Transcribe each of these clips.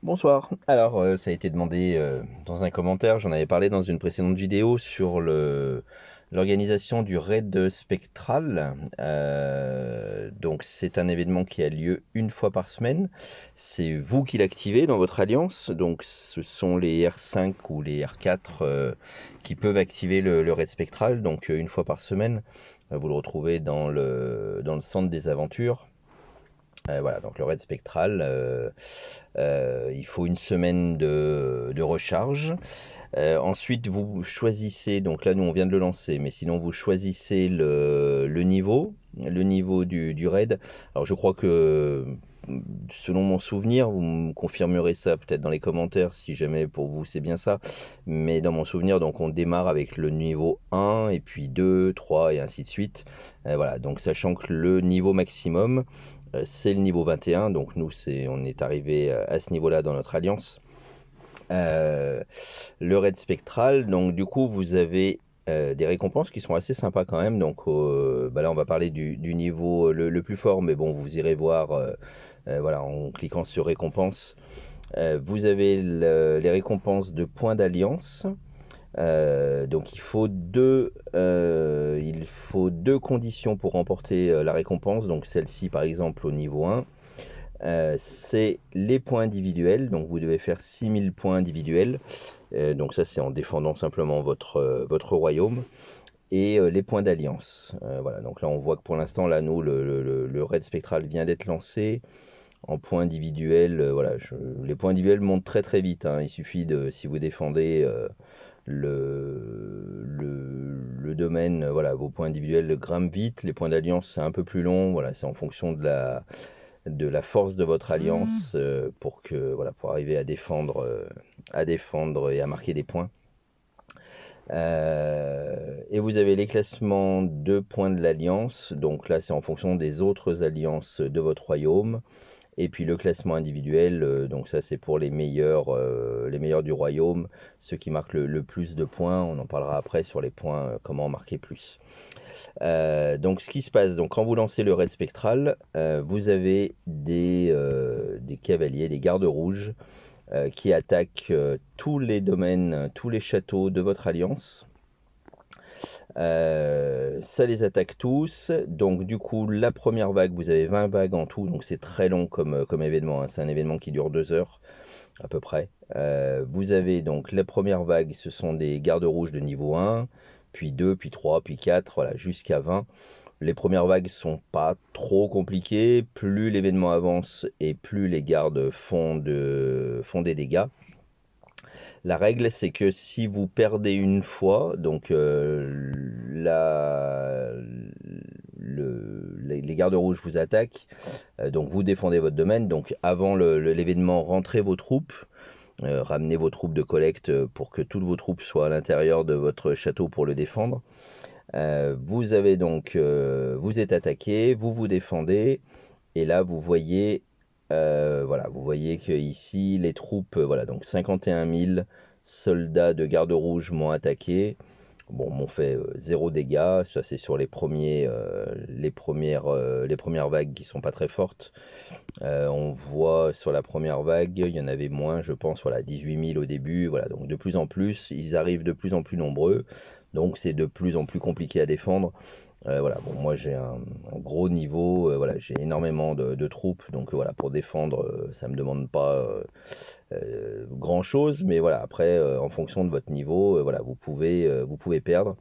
Bonsoir. Alors, ça a été demandé dans un commentaire, j'en avais parlé dans une précédente vidéo sur l'organisation du raid spectral. Donc, c'est un événement qui a lieu une fois par semaine. C'est vous qui l'activez dans votre alliance. Donc, ce sont les R5 ou les R4 qui peuvent activer le raid spectral. Donc, une fois par semaine, vous le retrouvez dans le centre des aventures. Voilà, donc le raid spectral, il faut une semaine de recharge. Ensuite, vous choisissez, donc là nous on vient de le lancer, mais sinon vous choisissez le niveau du raid. Alors je crois que, selon mon souvenir, vous me confirmerez ça peut-être dans les commentaires si jamais pour vous c'est bien ça, mais dans mon souvenir, donc on démarre avec le niveau 1, et puis 2, 3, et ainsi de suite. Voilà, donc sachant que le niveau maximum, c'est le niveau 21, donc nous on est arrivé à ce niveau-là dans notre alliance. Euh, le raid spectral, donc du coup vous avez des récompenses qui sont assez sympas quand même. Donc bah là on va parler du niveau le plus fort, mais bon vous irez voir, voilà, en cliquant sur récompenses. Vous avez les récompenses de points d'alliance. Donc il faut deux conditions pour remporter la récompense. Donc celle-ci par exemple au niveau 1, c'est les points individuels. Donc vous devez faire 6000 points individuels. Donc ça c'est en défendant simplement votre royaume. Et les points d'alliance. Voilà, donc là on voit que pour l'instant, là nous, le raid spectral vient d'être lancé. En points individuels, voilà, les points individuels montent très très vite, hein. Il suffit si vous défendez le domaine, voilà, vos points individuels grimpent vite. Les points d'alliance c'est un peu plus long, voilà, c'est en fonction de la force de votre alliance, pour arriver à défendre et à marquer des points. Et vous avez les classements de points de l'alliance, donc là c'est en fonction des autres alliances de votre royaume. Et puis le classement individuel, donc ça c'est pour les meilleurs du royaume, ceux qui marquent le plus de points. On en parlera après sur les points, comment marquer plus. Donc ce qui se passe, donc quand vous lancez le raid spectral, vous avez des cavaliers, des gardes rouges, qui attaquent tous les domaines, tous les châteaux de votre alliance. Ça les attaque tous. Donc du coup, la première vague, vous avez 20 vagues en tout, donc c'est très long comme événement, hein. C'est un événement qui dure 2 heures à peu près. Vous avez donc la première vague, ce sont des gardes rouges de niveau 1, puis 2, puis 3, puis 4, voilà, jusqu'à 20. Les premières vagues sont pas trop compliquées. Plus l'événement avance et plus les gardes font des dégâts. La règle, c'est que si vous perdez une fois, donc les gardes rouges vous attaquent, donc vous défendez votre domaine. Donc avant l'événement, rentrez vos troupes, ramenez vos troupes de collecte, pour que toutes vos troupes soient à l'intérieur de votre château pour le défendre. Vous êtes attaqué, vous vous défendez, et là vous voyez que ici les troupes, voilà, donc 51 000 soldats de garde rouge m'ont attaqué. Bon, m'ont fait 0 dégâts. Ça c'est sur les premières vagues qui sont pas très fortes. On voit sur la première vague, il y en avait moins, je pense, voilà, 18 000 au début. Voilà, donc de plus en plus, ils arrivent de plus en plus nombreux. Donc c'est de plus en plus compliqué à défendre. Voilà, bon, moi j'ai un gros niveau, voilà, j'ai énormément de troupes, donc voilà, pour défendre, ça me demande pas grand chose, mais voilà, après, en fonction de votre niveau, voilà, vous pouvez perdre.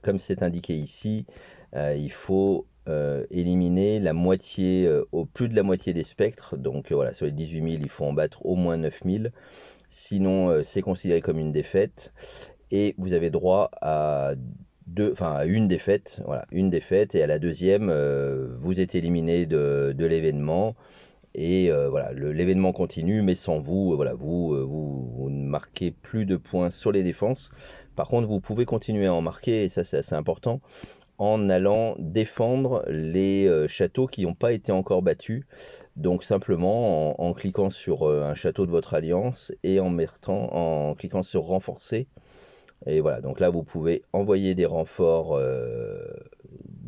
Comme c'est indiqué ici, il faut éliminer la moitié, au plus de la moitié des spectres. Donc voilà, sur les 18 000, il faut en battre au moins 9 000. Sinon, c'est considéré comme une défaite. Et vous avez droit à une défaite. Voilà, une défaite. Et à la deuxième, vous êtes éliminé de l'événement. Et voilà, l'événement continue, mais sans vous. Voilà, vous ne marquez plus de points sur les défenses. Par contre, vous pouvez continuer à en marquer, et ça c'est assez important, en allant défendre les châteaux qui n'ont pas été encore battus. Donc simplement en cliquant sur un château de votre alliance et en cliquant sur renforcer. Et voilà, donc là vous pouvez envoyer des renforts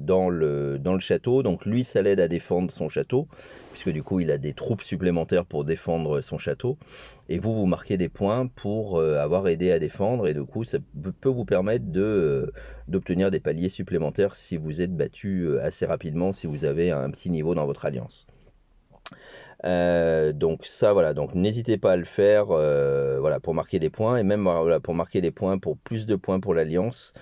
dans le château. Donc lui, ça l'aide à défendre son château, puisque du coup, il a des troupes supplémentaires pour défendre son château. Et vous, vous marquez des points pour avoir aidé à défendre. Et du coup, ça peut vous permettre d'obtenir des paliers supplémentaires si vous êtes battu assez rapidement, si vous avez un petit niveau dans votre alliance. Donc ça, voilà, donc n'hésitez pas à le faire, voilà, pour marquer des points, et même voilà, pour marquer des points, pour plus de points pour l'Alliance.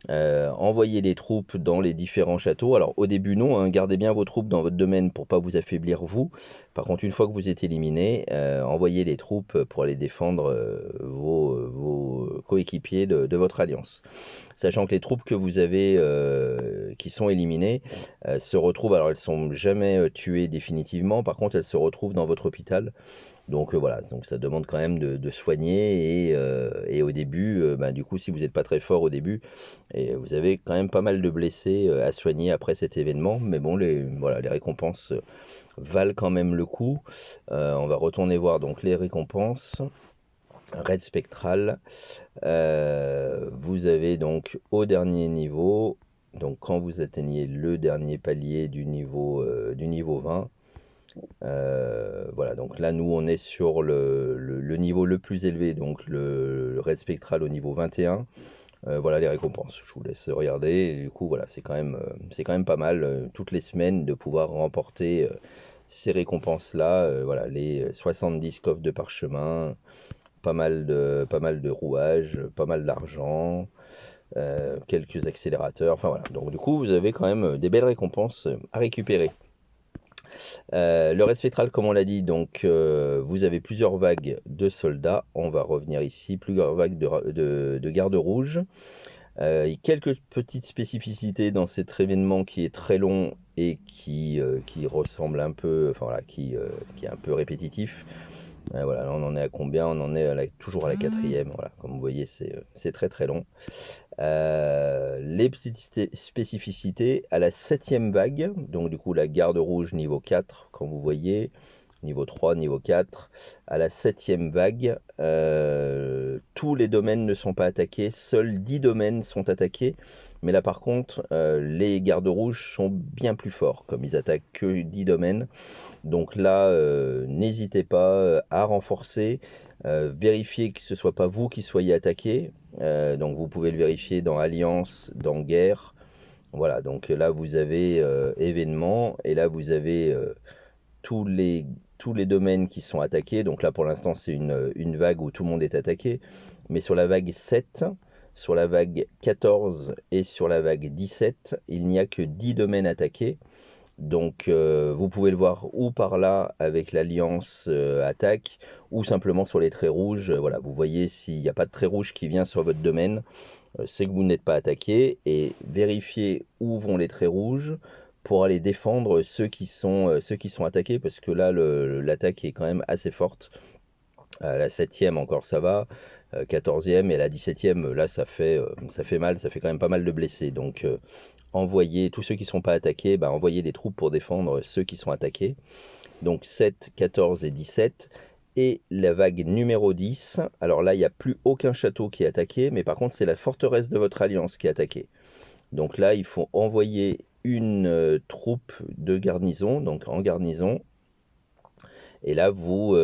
Envoyez des troupes dans les différents châteaux. Alors au début non, hein, gardez bien vos troupes dans votre domaine pour pas vous affaiblir vous. Par contre, une fois que vous êtes éliminé, envoyez des troupes pour aller défendre vos coéquipiers de votre alliance. Sachant que les troupes que vous avez qui sont éliminées se retrouvent, alors elles sont jamais tuées définitivement, par contre elles se retrouvent dans votre hôpital. Donc voilà, donc ça demande quand même de soigner et au début, bah, du coup si vous n'êtes pas très fort au début, et vous avez quand même pas mal de blessés à soigner après cet événement, mais bon voilà, les récompenses valent quand même le coup. On va retourner voir donc les récompenses. Red Spectral, vous avez donc au dernier niveau, donc quand vous atteignez le dernier palier du niveau 20, voilà, donc là nous on est sur le niveau le plus élevé, donc le Red Spectral au niveau 21. Voilà les récompenses, je vous laisse regarder. Et du coup voilà, c'est quand même pas mal toutes les semaines de pouvoir remporter ces récompenses là. Voilà, les 70 coffres de parchemin, pas mal de rouages, pas mal d'argent, quelques accélérateurs, enfin voilà. Donc du coup vous avez quand même des belles récompenses à récupérer. Le Red Spectral, comme on l'a dit, donc vous avez plusieurs vagues de soldats. On va revenir ici, plusieurs vagues de gardes rouges. Quelques petites spécificités dans cet événement qui est très long et qui ressemble un peu, enfin voilà, qui est un peu répétitif. Voilà, là on en est à combien? On en est toujours à la 4e. Voilà, comme vous voyez, c'est très très long. Les petites spécificités à la 7e vague, donc du coup la garde rouge niveau 4, comme vous voyez, niveau 3, niveau 4. À la 7e vague, tous les domaines ne sont pas attaqués, seuls 10 domaines sont attaqués. Mais là par contre, les gardes rouges sont bien plus forts, comme ils attaquent que 10 domaines. Donc là, n'hésitez pas à renforcer, vérifiez que ce ne soit pas vous qui soyez attaqué. Donc vous pouvez le vérifier dans Alliance, dans Guerre. Voilà, donc là vous avez événements, et là vous avez tous les domaines qui sont attaqués. Donc là pour l'instant c'est une vague où tout le monde est attaqué. Mais sur la vague 7, sur la vague 14 et sur la vague 17, il n'y a que 10 domaines attaqués. Donc vous pouvez le voir ou par là avec l'alliance attaque, ou simplement sur les traits rouges. Voilà, vous voyez s'il n'y a pas de trait rouge qui vient sur votre domaine, c'est que vous n'êtes pas attaqué, et vérifiez où vont les traits rouges pour aller défendre ceux qui sont attaqués, parce que là l'attaque est quand même assez forte. À la 7e encore ça va, 14e, et à la 17e là ça fait mal, ça fait quand même pas mal de blessés. Donc envoyez tous ceux qui ne sont pas attaqués, bah, envoyez des troupes pour défendre ceux qui sont attaqués. Donc 7, 14 et 17. Et la vague numéro 10, alors là il n'y a plus aucun château qui est attaqué, mais par contre c'est la forteresse de votre alliance qui est attaquée. Donc là il faut envoyer une troupe de garnison, donc en garnison. Et là, vous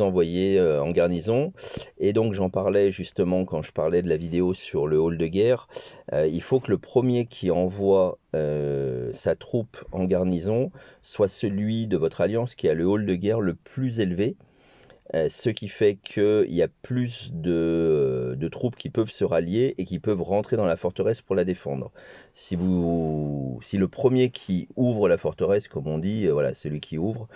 envoyez en garnison. Et donc, j'en parlais justement quand je parlais de la vidéo sur le hall de guerre. Il faut que le premier qui envoie sa troupe en garnison soit celui de votre alliance qui a le hall de guerre le plus élevé. Ce qui fait qu'il y a plus de troupes qui peuvent se rallier et qui peuvent rentrer dans la forteresse pour la défendre. Si le premier qui ouvre la forteresse, comme on dit, voilà, celui qui ouvre,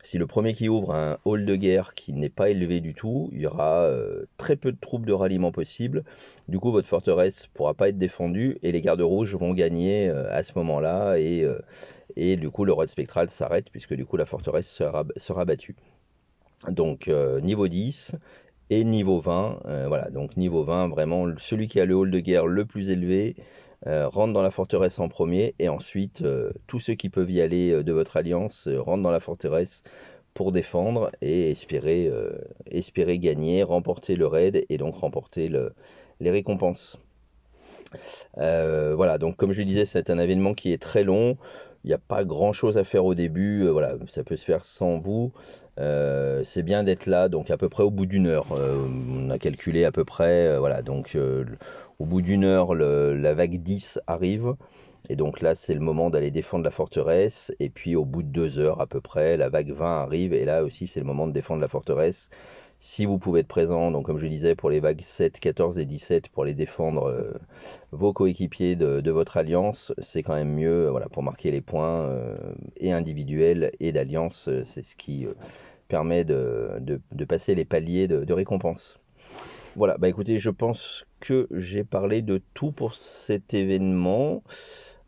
si le premier qui ouvre un hall de guerre qui n'est pas élevé du tout, il y aura très peu de troupes de ralliement possibles. Du coup, votre forteresse ne pourra pas être défendue, et les gardes rouges vont gagner à ce moment-là, et du coup le Red Spectral s'arrête, puisque du coup la forteresse sera battue. Donc niveau 10 et niveau 20, voilà, donc niveau 20, vraiment celui qui a le hall de guerre le plus élevé rentre dans la forteresse en premier, et ensuite tous ceux qui peuvent y aller de votre alliance rentrent dans la forteresse pour défendre et espérer gagner, remporter le raid, et donc remporter les récompenses. Voilà, donc comme je disais, c'est un événement qui est très long. Il n'y a pas grand-chose à faire au début. Voilà, ça peut se faire sans vous. C'est bien d'être là, donc à peu près au bout d'une heure. On a calculé à peu près, voilà, donc au bout d'une heure, la vague 10 arrive. Et donc là, c'est le moment d'aller défendre la forteresse. Et puis au bout de 2 heures à peu près, la vague 20 arrive. Et là aussi, c'est le moment de défendre la forteresse. Si vous pouvez être présent, donc comme je disais, pour les vagues 7, 14 et 17, pour les défendre vos coéquipiers de votre alliance, c'est quand même mieux, voilà, pour marquer les points et individuels et d'alliance. C'est ce qui permet de passer les paliers de récompense. Voilà, bah écoutez, je pense que j'ai parlé de tout pour cet événement.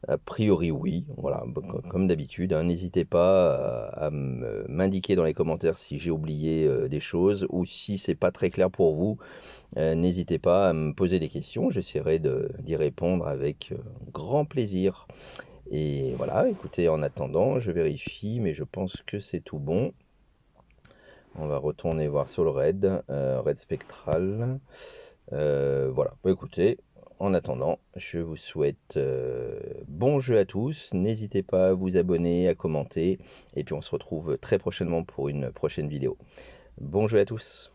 A priori, oui. Voilà, comme d'habitude, hein, n'hésitez pas à m'indiquer dans les commentaires si j'ai oublié des choses ou si c'est pas très clair pour vous. N'hésitez pas à me poser des questions, j'essaierai d'y répondre avec grand plaisir. Et voilà, écoutez, en attendant, je vérifie, mais je pense que c'est tout bon. On va retourner voir sur le raid, raid spectral. Voilà, bah, écoutez, en attendant, je vous souhaite bon jeu à tous. N'hésitez pas à vous abonner, à commenter. Et puis on se retrouve très prochainement pour une prochaine vidéo. Bon jeu à tous.